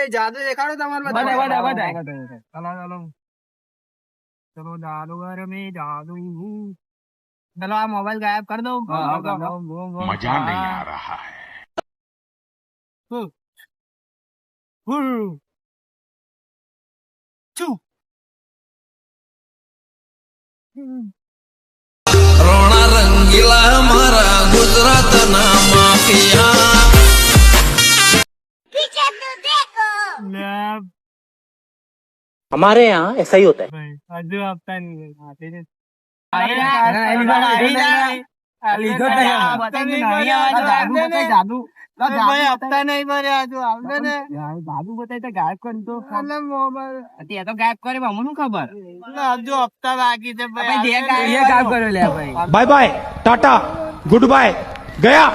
ભાઈ જાદુ દેખાડો તમારે ચલો જાદુગર में जादू चलो આ મોબાઈલ ગાયબ कर दो मजा नहीं आ रहा है રોણા રંગીલા મારા ગુજરાતના માફિયા हमारे यहाँ ऐसा ही होता है। હજુ આપતા નહીં હપ્તા નહીં ભર્યા હજુ આવશે ને જાદુ બતાય તો ગાયબ કરી દો મોબાઈલ તો ગાયબ કરે અમને ખબર હજુ હપ્તા બાકી છે ભાઈ ગાયબ કર્યો લે ભાઈ bye bye tata goodbye गया